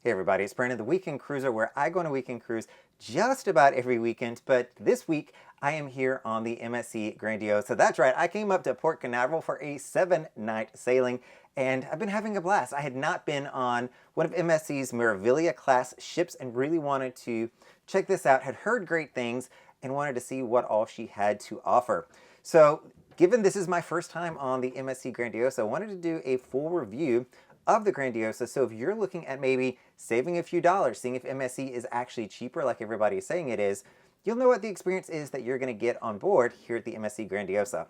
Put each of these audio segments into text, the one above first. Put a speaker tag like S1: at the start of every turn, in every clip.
S1: Hey everybody, it's Brandon, the Weekend Cruiser, where I go on a weekend cruise just about every weekend, but this week I am here on the MSC Grandiosa. That's right, I came up to Port Canaveral for a 7-night sailing, and I've been having a blast. I had not been on one of MSC's Meraviglia-class ships and really wanted to check this out, had heard great things, and wanted to see what all she had to offer. So, given this is my first time on the MSC Grandiosa, I wanted to do a full review of the Grandiosa. So if you're looking at maybe saving a few dollars, seeing if MSC is actually cheaper like everybody is saying it is, you'll know what the experience is that you're going to get on board here at the MSC Grandiosa.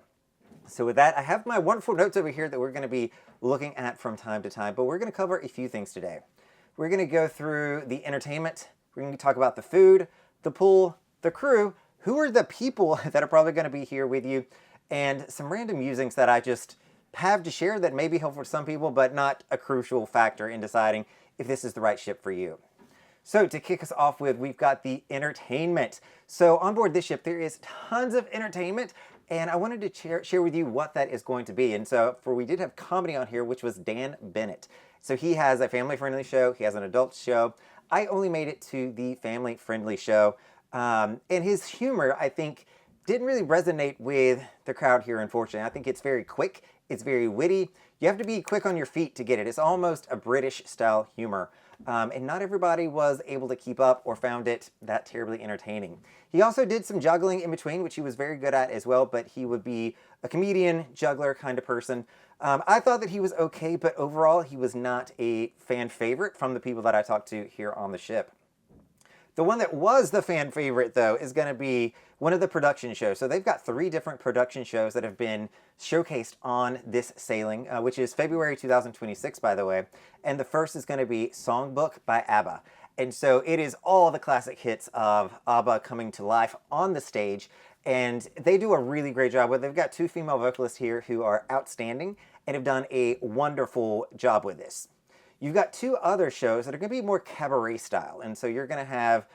S1: So with that, I have my wonderful notes over here that we're going to be looking at from time to time, but we're going to cover a few things today. We're going to go through the entertainment, we're going to talk about the food, the pool, the crew, who are the people that are probably going to be here with you, and some random musings that I just have to share that may be helpful to some people, but not a crucial factor in deciding if this is the right ship for you. So to kick us off with, we've got the entertainment. So on board this ship, there is tons of entertainment, and I wanted to share with you what that is going to be. And so we did have comedy on here, which was Dan Bennett. So he has a family-friendly show, he has an adult show. I only made it to the family-friendly show, and his humor, I think, didn't really resonate with the crowd here, unfortunately. I think it's very quick. It's very witty. You have to be quick on your feet to get it. It's almost a British-style humor. And not everybody was able to keep up or found it that terribly entertaining. He also did some juggling in between, which he was very good at as well, but he would be a comedian, juggler kind of person. I thought that he was okay, but overall he was not a fan favorite from the people that I talked to here on the ship. The one that was the fan favorite, though, is going to be one of the production shows. So they've got 3 different production shows that have been showcased on this sailing, which is February 2026, by the way. And the first is going to be Songbook by ABBA. And so it is all the classic hits of ABBA coming to life on the stage. And they do a really great job with it. They've got 2 female vocalists here who are outstanding and have done a wonderful job with this. You've got 2 other shows that are going to be more cabaret style. And so you're going to have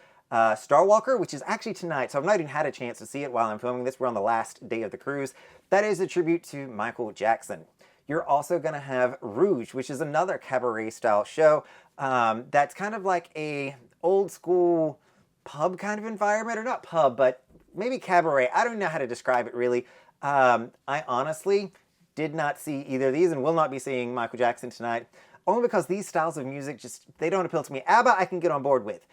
S1: Star Walker, which is actually tonight. So I've not even had a chance to see it while I'm filming this. We're on the last day of the cruise. That is a tribute to Michael Jackson. You're also going to have Rouge, which is another cabaret style show. That's kind of like a old school pub kind of environment, or not pub, but maybe cabaret. I don't know how to describe it really. I honestly did not see either of these and will not be seeing Michael Jackson tonight. Only because these styles of music they don't appeal to me. ABBA I can get on board with.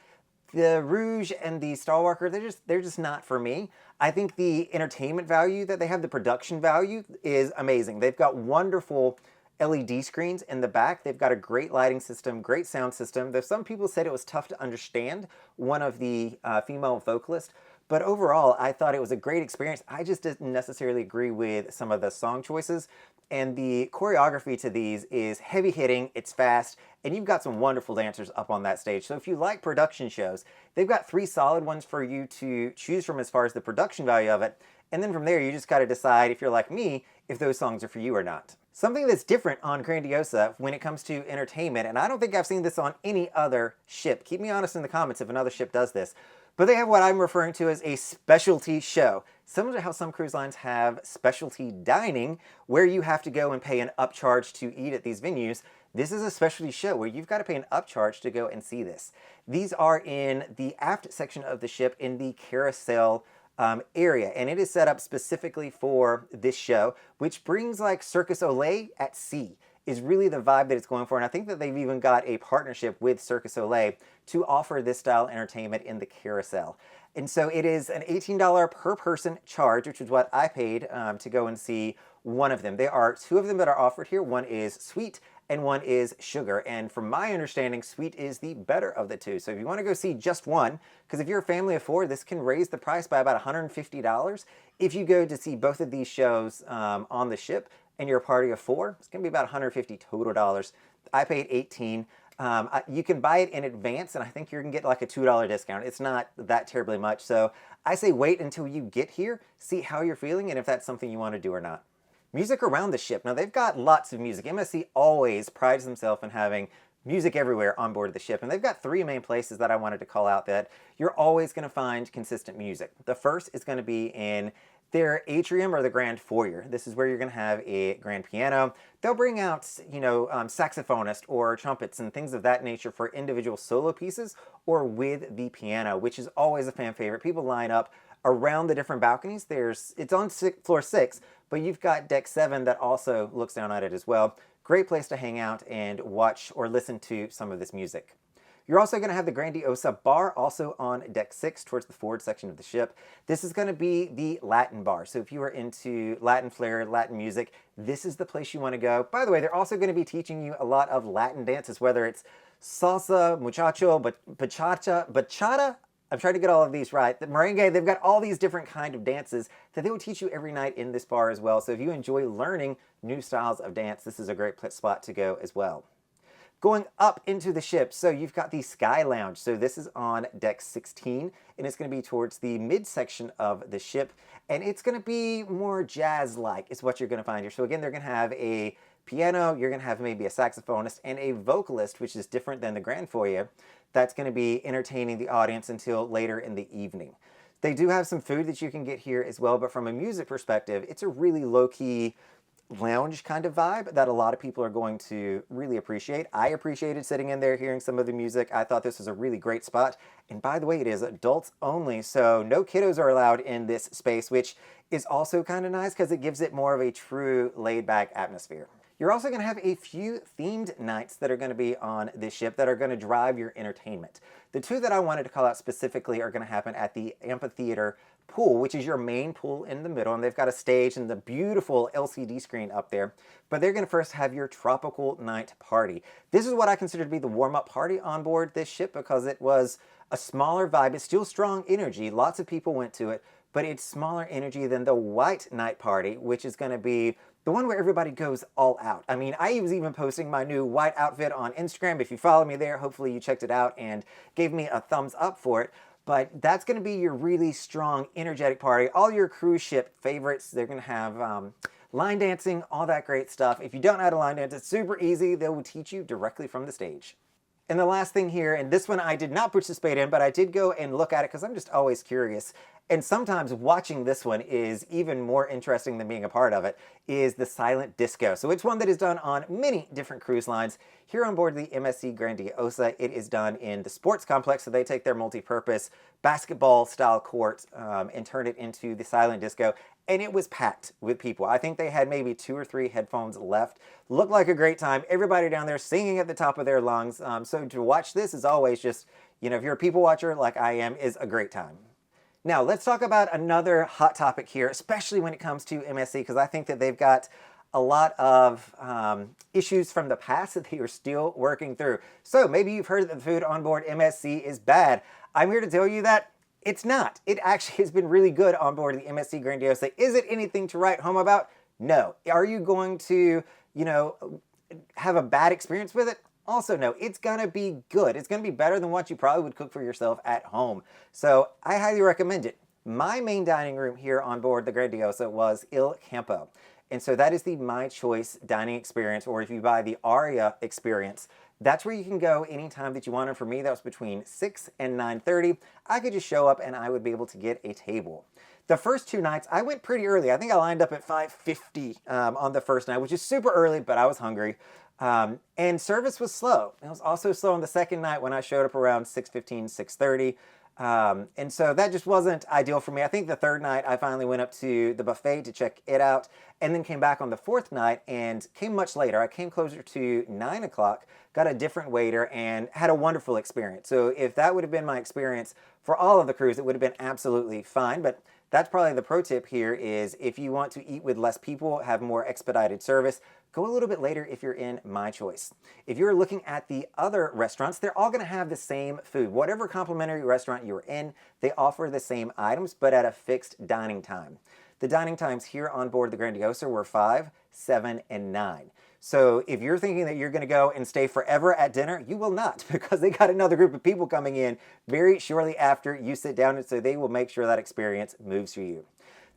S1: The Rouge and the Star Walker, they're just not for me. I think the entertainment value that they have, the production value, is amazing. They've got wonderful LED screens in the back. They've got a great lighting system, great sound system. Though some people said it was tough to understand one of the female vocalists. But overall, I thought it was a great experience. I just didn't necessarily agree with some of the song choices. And the choreography to these is heavy hitting, it's fast, and you've got some wonderful dancers up on that stage. So if you like production shows, they've got 3 solid ones for you to choose from as far as the production value of it. And then from there, you just got to decide, if you're like me, if those songs are for you or not. Something that's different on Grandiosa when it comes to entertainment, and I don't think I've seen this on any other ship. Keep me honest in the comments if another ship does this. But they have what I'm referring to as a specialty show. Similar to how some cruise lines have specialty dining, where you have to go and pay an upcharge to eat at these venues. This is a specialty show where you've got to pay an upcharge to go and see this. These are in the aft section of the ship in the carousel area, and it is set up specifically for this show, which brings like Circus-style at sea. Is really the vibe that it's going for, and I think that they've even got a partnership with Circus-style to offer this style entertainment in the carousel. And so it is an $18 per person charge, which is what I paid to go and see one of them. There are 2 of them that are offered here. One is sweet and one is sugar. And from my understanding, sweet is the better of the 2. So if you want to go see just one, because if you're a family of 4, this can raise the price by about $150. If you go to see both of these shows on the ship, and you're a party of 4, it's going to be about $150 total dollars. I paid $18. You can buy it in advance, and I think you're going to get like a $2 discount. It's not that terribly much. So I say wait until you get here, see how you're feeling, and if that's something you want to do or not. Music around the ship. Now, they've got lots of music. MSC always prides themselves in having music everywhere on board the ship. And they've got 3 main places that I wanted to call out that you're always going to find consistent music. The first is going to be in their atrium or the grand foyer. This is where you're going to have a grand piano. They'll bring out, saxophonists or trumpets and things of that nature for individual solo pieces or with the piano, which is always a fan favorite. People line up around the different balconies. It's on floor 6, but you've got deck 7 that also looks down at it as well. Great place to hang out and watch or listen to some of this music. You're also going to have the Grandiosa bar also on deck 6 towards the forward section of the ship. This is going to be the Latin bar. So if you are into Latin flair, Latin music, this is the place you want to go. By the way, they're also going to be teaching you a lot of Latin dances, whether it's salsa, muchacho, bachata. I'm trying to get all of these right. The merengue, they've got all these different kind of dances that they will teach you every night in this bar as well. So if you enjoy learning new styles of dance, this is a great spot to go as well. Going up into the ship, so you've got the Sky Lounge. So this is on deck 16, and it's going to be towards the midsection of the ship, and it's going to be more jazz-like is what you're going to find here. So again, they're going to have a piano, you're going to have maybe a saxophonist, and a vocalist, which is different than the Grand Foyer, that's going to be entertaining the audience until later in the evening. They do have some food that you can get here as well, but from a music perspective, it's a really low-key lounge kind of vibe that a lot of people are going to really appreciate. I appreciated sitting in there hearing some of the music. I thought this was a really great spot. And by the way, it is adults only, so no kiddos are allowed in this space, which is also kind of nice because it gives it more of a true laid-back atmosphere. You're also going to have a few themed nights that are going to be on this ship that are going to drive your entertainment. The two that I wanted to call out specifically are going to happen at the Amphitheater pool, which is your main pool in the middle, and they've got a stage and the beautiful LCD screen up there. But they're going to first have your tropical night party. This is what I consider to be the warm-up party on board this ship because it was a smaller vibe. It's still strong energy. Lots of people went to it, but it's smaller energy than the white night party, which is going to be the one where everybody goes all out. I mean, I was even posting my new white outfit on Instagram. If you follow me there, hopefully you checked it out and gave me a thumbs up for it. But that's going to be your really strong, energetic party. All your cruise ship favorites, they're going to have line dancing, all that great stuff. If you don't know how to line dance, it's super easy. They will teach you directly from the stage. And the last thing here, and this one I did not participate in, but I did go and look at it because I'm just always curious. And sometimes watching this one is even more interesting than being a part of it, is the silent disco. So it's one that is done on many different cruise lines. Here on board the MSC Grandiosa, it is done in the sports complex. So they take their multi-purpose basketball style court and turn it into the silent disco. And it was packed with people. I think they had maybe 2 or 3 headphones left. Looked like a great time. Everybody down there singing at the top of their lungs. So to watch this is always just, if you're a people watcher like I am, is a great time. Now, let's talk about another hot topic here, especially when it comes to MSC, because I think that they've got a lot of issues from the past that they are still working through. So maybe you've heard that the food on board MSC is bad. I'm here to tell you that it's not. It actually has been really good on board the MSC Grandiosa. Is it anything to write home about? No. Are you going to, have a bad experience with it? Also, no, it's gonna be good. It's gonna be better than what you probably would cook for yourself at home. So I highly recommend it. My main dining room here on board the Grandiosa was Il Campo. And so that is the My Choice dining experience, or if you buy the Aria experience, that's where you can go anytime that you want. And for me, that was between 6 and 9:30. I could just show up and I would be able to get a table. The first 2 nights, I went pretty early. I think I lined up at 5:50 on the first night, which is super early, but I was hungry. And service was slow. It was also slow on the second night when I showed up around 6:15, 6:30. And so that just wasn't ideal for me. I think the third night I finally went up to the buffet to check it out and then came back on the fourth night and came much later. I came closer to 9 o'clock, got a different waiter and had a wonderful experience. So if that would have been my experience for all of the cruise, it would have been absolutely fine. But that's probably the pro tip here is if you want to eat with less people, have more expedited service, go a little bit later if you're in My Choice. If you're looking at the other restaurants, they're all going to have the same food. Whatever complimentary restaurant you're in, they offer the same items, but at a fixed dining time. The dining times here on board the Grandiosa were 5, 7, and 9. So if you're thinking that you're going to go and stay forever at dinner, you will not, because they got another group of people coming in very shortly after you sit down, and so they will make sure that experience moves for you.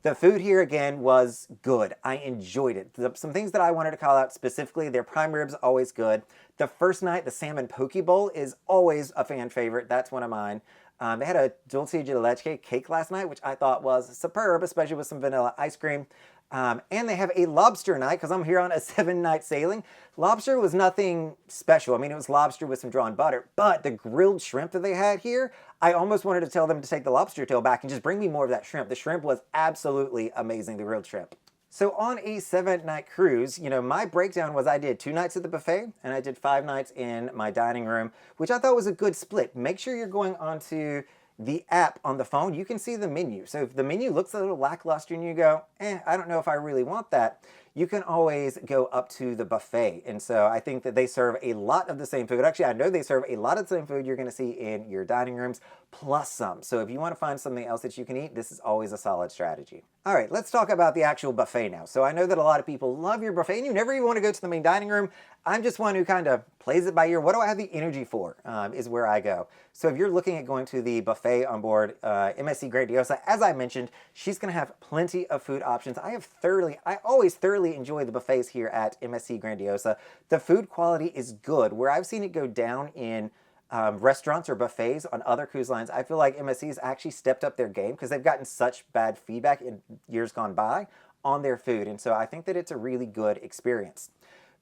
S1: The food here, again, was good. I enjoyed it. Some things that I wanted to call out specifically, their prime ribs, always good. The first night, the salmon poke bowl is always a fan favorite. That's one of mine. They had a dulce de leche cake last night, which I thought was superb, especially with some vanilla ice cream. And they have a lobster night because I'm here on a 7-night sailing. Lobster was nothing special. I mean, it was lobster with some drawn butter, but the grilled shrimp that they had here, I almost wanted to tell them to take the lobster tail back and just bring me more of that shrimp. The shrimp was absolutely amazing, the grilled shrimp. So on a 7-night cruise, my breakdown was I did 2 nights at the buffet and I did 5 nights in my dining room, which I thought was a good split. Make sure you're going onto the app on the phone. You can see the menu. So if the menu looks a little lackluster and you go, I don't know if I really want that, you can always go up to the buffet. And so I think that they serve a lot of the same food. Actually, I know they serve a lot of the same food you're going to see in your dining rooms, plus some. So if you want to find something else that you can eat, this is always a solid strategy. All right, let's talk about the actual buffet now. So I know that a lot of people love your buffet and you never even want to go to the main dining room. I'm just one who kind of plays it by ear. What do I have the energy for is where I go. So if you're looking at going to the buffet on board MSC Grandiosa, as I mentioned, she's going to have plenty of food options. I always thoroughly enjoy the buffets here at MSC Grandiosa. The food quality is good. Where I've seen it go down in restaurants or buffets on other cruise lines, I feel like MSC has actually stepped up their game because they've gotten such bad feedback in years gone by on their food. And so I think that it's a really good experience.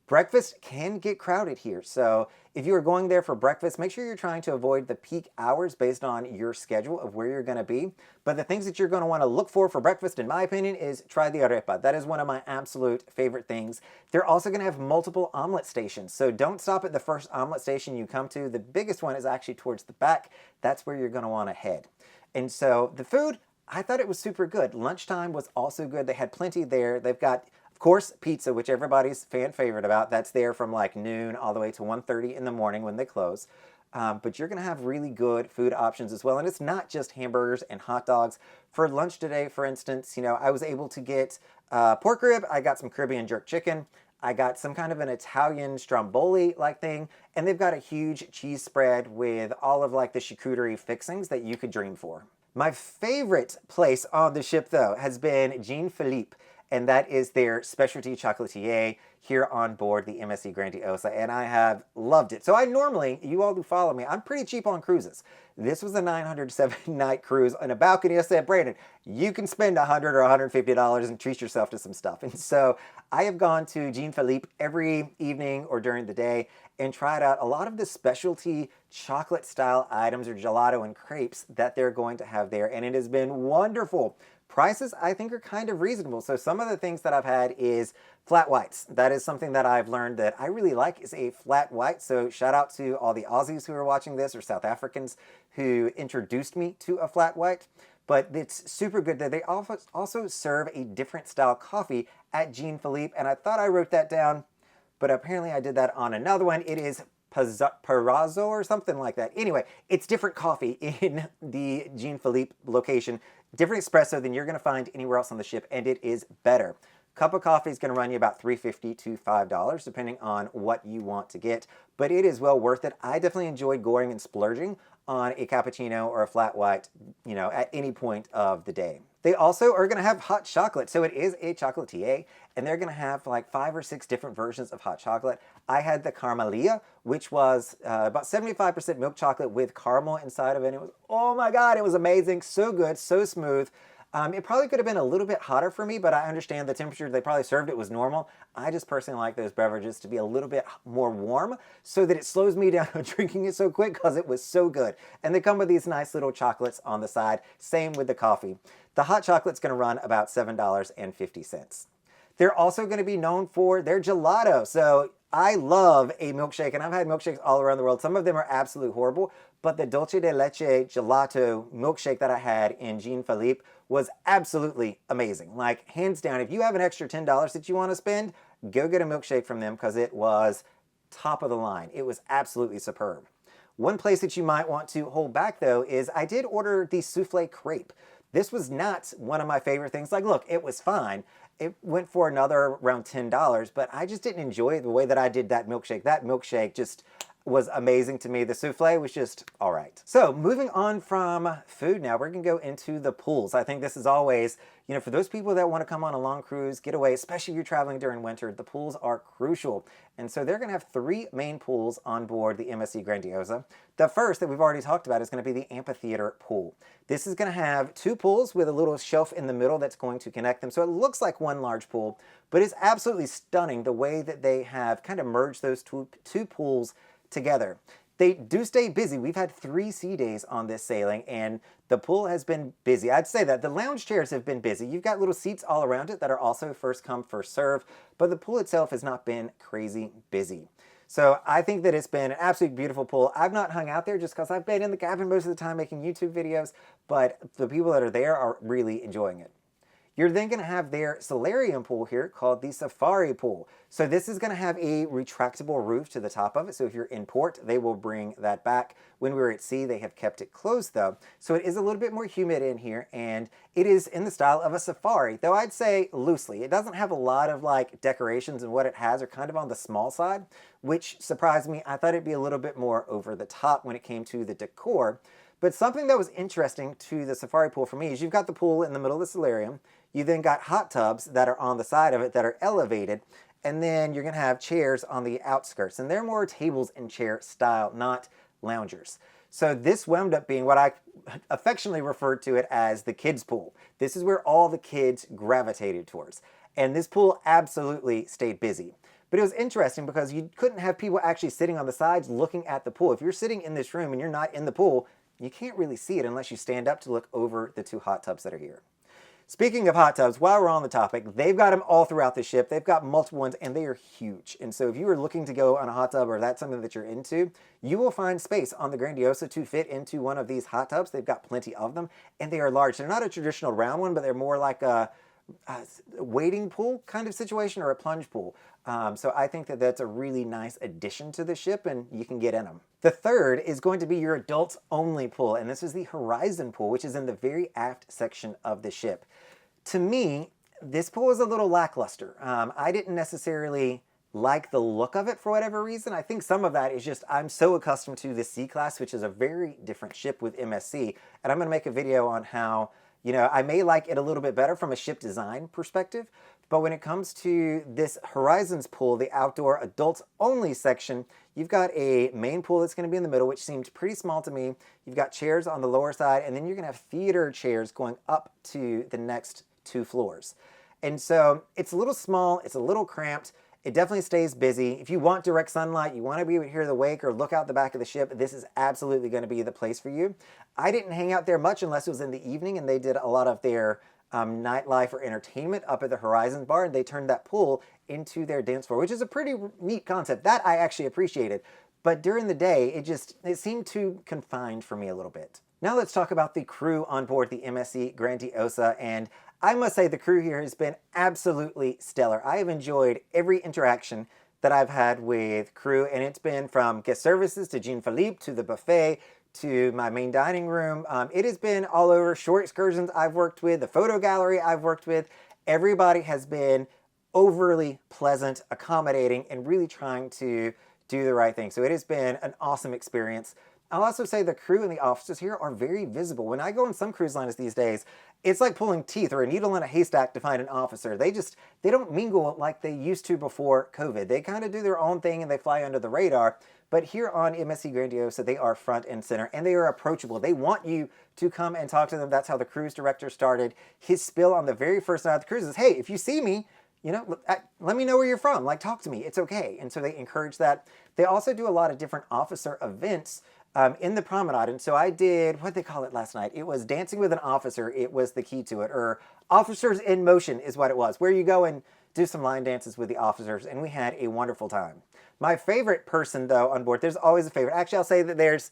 S1: Breakfast can get crowded here, so if you are going there for breakfast, make sure you're trying to avoid the peak hours based on your schedule of where you're going to be. But the things that you're going to want to look for breakfast, in my opinion, is try the arepa. That is one of my absolute favorite things. They're also going to have multiple omelet stations, so don't stop at the first omelet station you come to. The biggest one is actually towards the back. That's where you're going to want to head. And so the food, I thought it was super good. Lunchtime was also good. They had plenty there. They've got, of course, pizza, which everybody's fan favorite about. That's there from like noon all the way to 1:30 in the morning when they close. But you're going to have really good food options as well. And it's not just hamburgers and hot dogs. For lunch today, for instance, I was able to get pork rib. I got some Caribbean jerk chicken. I got some kind of an Italian stromboli-like thing. And they've got a huge cheese spread with all of like the charcuterie fixings that you could dream for. My favorite place on the ship, though, has been Jean-Philippe, and that is their specialty chocolatier here on board the MSC Grandiosa, and I have loved it. So you all who follow me, I'm pretty cheap on cruises. This was a 907-night cruise on a balcony. I said, Brandon, you can spend $100 or $150 and treat yourself to some stuff. And so I have gone to Jean-Philippe every evening or during the day and tried out a lot of the specialty chocolate-style items or gelato and crepes that they're going to have there, and it has been wonderful. Prices, I think, are kind of reasonable. So some of the things that I've had is flat whites. That is something that I've learned that I really like, is a flat white. So shout out to all the Aussies who are watching this, or South Africans who introduced me to a flat white. But it's super good that they also serve a different style coffee at Jean-Philippe. And I thought I wrote that down, but apparently I did that on another one. It is Parazzo or something like that. Anyway, it's different coffee in the Jean-Philippe location. Different espresso than you're going to find anywhere else on the ship, and it is better. Cup of coffee is going to run you about $3.50 to $5, depending on what you want to get, but it is well worth it. I definitely enjoyed going and splurging on a cappuccino or a flat white, at any point of the day. They also are going to have hot chocolate. So it is a chocolatier, and they're going to have like 5 or 6 different versions of hot chocolate. I had the Caramelia, which was about 75% milk chocolate with caramel inside of it. It was, oh my God, it was amazing. So good, so smooth. It probably could have been a little bit hotter for me, but I understand the temperature they probably served it was normal. I just personally like those beverages to be a little bit more warm so that it slows me down drinking it so quick because it was so good. And they come with these nice little chocolates on the side. Same with the coffee. The hot chocolate's going to run about $7.50. They're also going to be known for their gelato. So I love a milkshake, and I've had milkshakes all around the world. Some of them are absolutely horrible, but the dulce de leche gelato milkshake that I had in Jean-Philippe was absolutely amazing. Like, hands down, if you have an extra $10 that you want to spend, go get a milkshake from them because it was top of the line. It was absolutely superb. One place that you might want to hold back, though, is I did order the souffle crepe. This was not one of my favorite things. Like, look, it was fine. It went for another around $10, but I just didn't enjoy the way that I did that milkshake. That milkshake just, was amazing to me. The souffle was just all right. So moving on from food now, we're gonna go into the pools. I think this is always, you know, for those people that want to come on a long cruise, get away, especially if you're traveling during winter, the pools are crucial. And so they're gonna have 3 main pools on board the MSC Grandiosa. The first that we've already talked about is gonna be the Amphitheater pool. This is gonna have 2 pools with a little shelf in the middle that's going to connect them. So it looks like one large pool, but it's absolutely stunning the way that they have kind of merged those two pools together. They do stay busy. We've had 3 sea days on this sailing, and the pool has been busy. I'd say that the lounge chairs have been busy. You've got little seats all around it that are also first come, first serve, but the pool itself has not been crazy busy. So I think that it's been an absolutely beautiful pool. I've not hung out there just because I've been in the cabin most of the time making YouTube videos, but the people that are there are really enjoying it. You're then going to have their solarium pool here called the Safari Pool. So this is going to have a retractable roof to the top of it. So if you're in port, they will bring that back. When we were at sea, they have kept it closed though. So it is a little bit more humid in here, and it is in the style of a safari, though I'd say loosely. It doesn't have a lot of like decorations, and what it has are kind of on the small side, which surprised me. I thought it'd be a little bit more over the top when it came to the decor. But something that was interesting to the safari pool for me is you've got the pool in the middle of the solarium. You then got hot tubs that are on the side of it that are elevated, and then you're going to have chairs on the outskirts, and they're more tables and chair style, not loungers. So this wound up being what I affectionately referred to it as the kids pool. This is where all the kids gravitated towards, and this pool absolutely stayed busy. But it was interesting because you couldn't have people actually sitting on the sides looking at the pool. If you're sitting in this room and you're not in the pool, you can't really see it unless you stand up to look over the 2 hot tubs that are here. Speaking of hot tubs, while we're on the topic, they've got them all throughout the ship. They've got multiple ones, and they are huge. And so if you are looking to go on a hot tub, or that's something that you're into, you will find space on the Grandiosa to fit into one of these hot tubs. They've got plenty of them, and they are large. They're not a traditional round one, but they're more like a wading pool kind of situation, or a plunge pool. So I think that that's a really nice addition to the ship, and you can get in them. The third is going to be your adults only pool, and this is the Horizon pool, which is in the very aft section of the ship. To me, this pool is a little lackluster. I didn't necessarily like the look of it for whatever reason. I think some of that is just I'm so accustomed to the C-Class, which is a very different ship with MSC, and I'm going to make a video on how, you know, I may like it a little bit better from a ship design perspective, but when it comes to this Horizons pool, the outdoor adults only section, you've got a main pool that's going to be in the middle, which seemed pretty small to me. You've got chairs on the lower side, and then you're going to have theater chairs going up to the next 2 floors. And so it's a little small, it's a little cramped. It definitely stays busy. If you want direct sunlight, you want to be able to hear the wake or look out the back of the ship, this is absolutely going to be the place for you. I didn't hang out there much unless it was in the evening, and they did a lot of their nightlife or entertainment up at the Horizon bar, and they turned that pool into their dance floor, which is a pretty neat concept. That I actually appreciated. But during the day, it seemed too confined for me a little bit. Now let's talk about the crew on board the MSC Grandiosa, and I must say the crew here has been absolutely stellar. I have enjoyed every interaction that I've had with crew, and it's been from guest services to Jean-Philippe to the buffet to my main dining room. It has been all over. Shore excursions I've worked with, the photo gallery I've worked with. Everybody has been overly pleasant, accommodating, and really trying to do the right thing. So it has been an awesome experience. I'll also say the crew and the officers here are very visible. When I go on some cruise lines these days, it's like pulling teeth or a needle in a haystack to find an officer. They don't mingle like they used to before COVID. They kind of do their own thing and they fly under the radar. But here on MSC Grandiosa, they are front and center, and they are approachable. They want you to come and talk to them. That's how the cruise director started his spiel on the very first night of the cruise is, hey, if you see me, you know, let me know where you're from. Like, talk to me. It's okay. And so they encourage that. They also do a lot of different officer events in the promenade. And so I did, what they call it last night? It was Dancing with an Officer. It was the key to it. Or Officers in Motion is what it was, where you go and do some line dances with the officers. And we had a wonderful time. My favorite person, though, on board, there's always a favorite. Actually, I'll say that there's,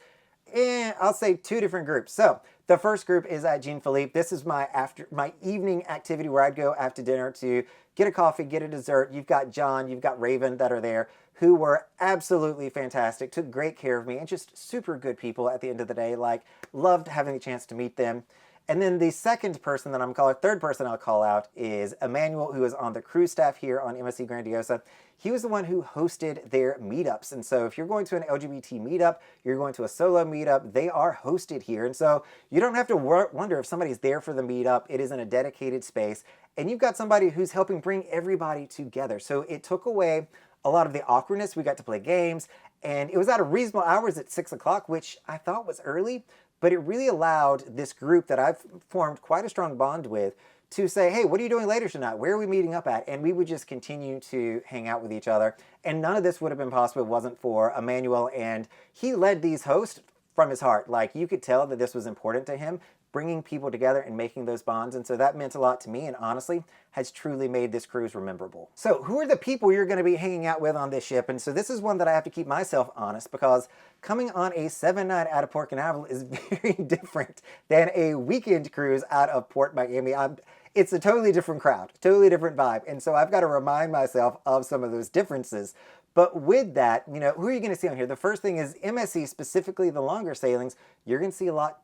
S1: I'll say 2 different groups. So the first group is at Jean-Philippe. This is my evening activity where I'd go after dinner to get a coffee, get a dessert. You've got John, you've got Raven that are there, who were absolutely fantastic, took great care of me, and just super good people at the end of the day. Like, loved having the chance to meet them. And then the third person I'll call out is Emmanuel, who is on the cruise staff here on MSC Grandiosa. He was the one who hosted their meetups. And so if you're going to an LGBT meetup, you're going to a solo meetup, they are hosted here. And so you don't have to wonder if somebody's there for the meetup. It is in a dedicated space. And you've got somebody who's helping bring everybody together. So it took away a lot of the awkwardness. We got to play games. And it was at a reasonable hours at 6 o'clock, which I thought was early. But it really allowed this group that I've formed quite a strong bond with to say, hey, what are you doing later tonight? Where are we meeting up at? And we would just continue to hang out with each other. And none of this would have been possible if it wasn't for Emmanuel. And he led these hosts from his heart. Like, you could tell that this was important to him, bringing people together and making those bonds. And so that meant a lot to me, and honestly has truly made this cruise memorable. So who are the people you're going to be hanging out with on this ship? And so this is one that I have to keep myself honest, because coming on a 7-night out of Port Canaveral is very different than a weekend cruise out of Port Miami. It's a totally different crowd, totally different vibe. And so I've got to remind myself of some of those differences. But with that, who are you going to see on here? The first thing is MSC, specifically the longer sailings, you're going to see a lot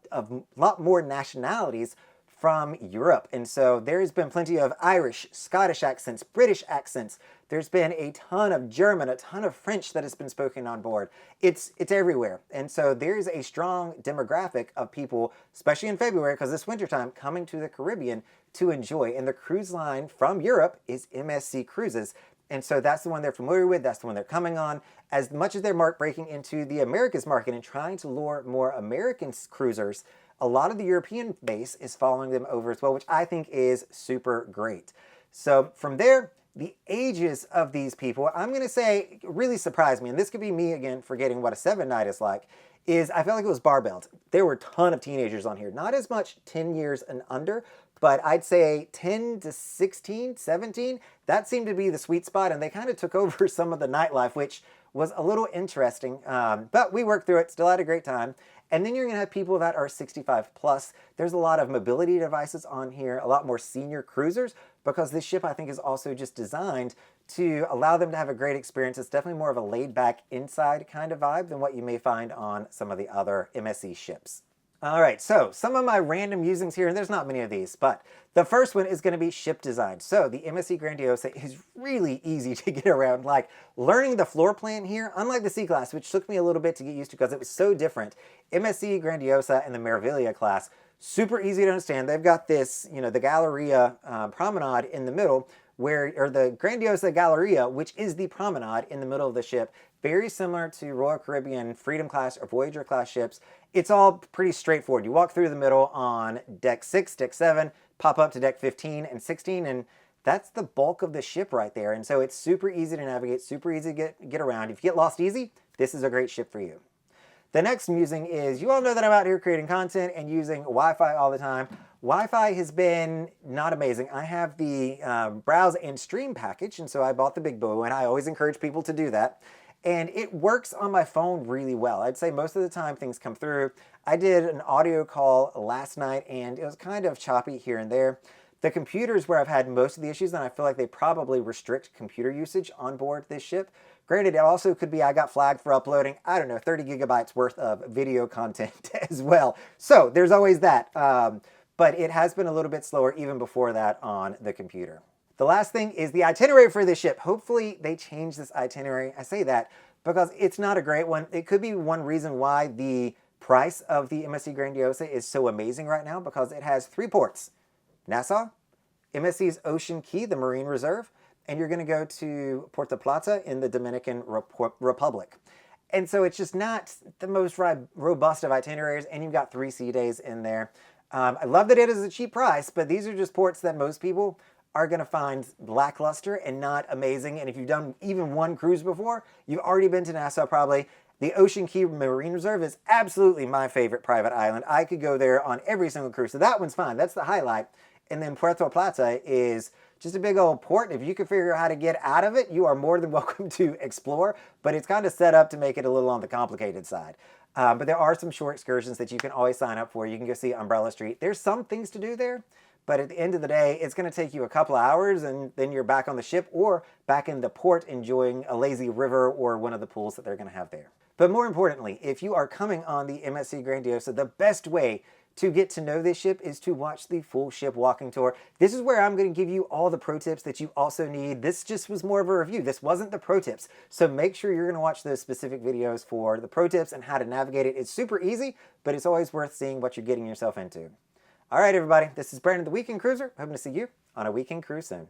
S1: more nationalities from Europe. And so there's been plenty of Irish, Scottish accents, British accents. There's been a ton of German, a ton of French that has been spoken on board. It's everywhere. And so there's a strong demographic of people, especially in February, because it's wintertime, coming to the Caribbean to enjoy. And the cruise line from Europe is MSC Cruises. And so that's the one they're familiar with. That's the one they're coming on. As much as they're breaking into the Americas market and trying to lure more American cruisers, a lot of the European base is following them over as well, which I think is super great. So from there, the ages of these people, I'm going to say, really surprised me. And this could be me, again, forgetting what a 7-night is like, is I felt like it was barbelled. There were a ton of teenagers on here. Not as much 10 years and under, but I'd say 10 to 16, 17, that seemed to be the sweet spot, and they kind of took over some of the nightlife, which was a little interesting, but we worked through it, still had a great time. And then you're going to have people that are 65 plus. There's a lot of mobility devices on here, a lot more senior cruisers, because this ship, I think, is also just designed to allow them to have a great experience. It's definitely more of a laid-back inside kind of vibe than what you may find on some of the other MSC ships. All right, so some of my random musings here, and there's not many of these, but the first one is going to be ship design. So the MSC Grandiosa is really easy to get around. Like, learning the floor plan here, unlike the C class, which took me a little bit to get used to because it was so different, MSC Grandiosa and the Meraviglia class, super easy to understand. They've got this, the Galleria promenade in the middle, or the Grandiosa Galleria, which is the promenade in the middle of the ship, very similar to Royal Caribbean Freedom class or Voyager class ships. It's all pretty straightforward. You walk through the middle on deck 6, deck 7, pop up to deck 15 and 16, and that's the bulk of the ship right there. And so it's super easy to navigate, super easy to get around. If you get lost easy, this is a great ship for you. The next musing is, you all know that I'm out here creating content and using Wi-Fi all the time. Wi-Fi has been not amazing. I have the browse and stream package, and so I bought the big boo, and I always encourage people to do that. And it works on my phone really well. I'd say most of the time things come through. I did an audio call last night, and it was kind of choppy here and there. The computers where I've had most of the issues, and I feel like they probably restrict computer usage on board this ship. Granted, it also could be I got flagged for uploading, 30 gigabytes worth of video content as well. So there's always that. But it has been a little bit slower even before that on the computer. The last thing is the itinerary for this ship. Hopefully they change this itinerary. I say that because it's not a great one. It could be one reason why the price of the MSC Grandiosa is so amazing right now, because it has 3 ports: Nassau, MSC's Ocean Key, the Marine Reserve, and you're going to go to Puerto Plata in the Dominican Republic. And so it's just not the most robust of itineraries, and you've got 3 sea days in there. I love that it is a cheap price, but these are just ports that most people are going to find lackluster and not amazing. And if you've done even one cruise before, you've already been to Nassau probably. The Ocean Key Marine Reserve is absolutely my favorite private island. I could go there on every single cruise, so that one's fine. That's the highlight. And then Puerto Plata is just a big old port. If you can figure out how to get out of it, you are more than welcome to explore, but it's kind of set up to make it a little on the complicated side. But there are some short excursions that you can always sign up for. You can go see Umbrella Street. There's some things to do there, but at the end of the day, it's going to take you a couple of hours, and then you're back on the ship or back in the port enjoying a lazy river or one of the pools that they're going to have there. But more importantly, if you are coming on the MSC Grandiosa, the best way to get to know this ship is to watch the full ship walking tour. This is where I'm going to give you all the pro tips that you also need. This just was more of a review. This wasn't the pro tips. So make sure you're going to watch those specific videos for the pro tips and how to navigate it. It's super easy, but it's always worth seeing what you're getting yourself into. All right, everybody, this is Brandon, the Weekend Cruiser. Hoping to see you on a weekend cruise soon.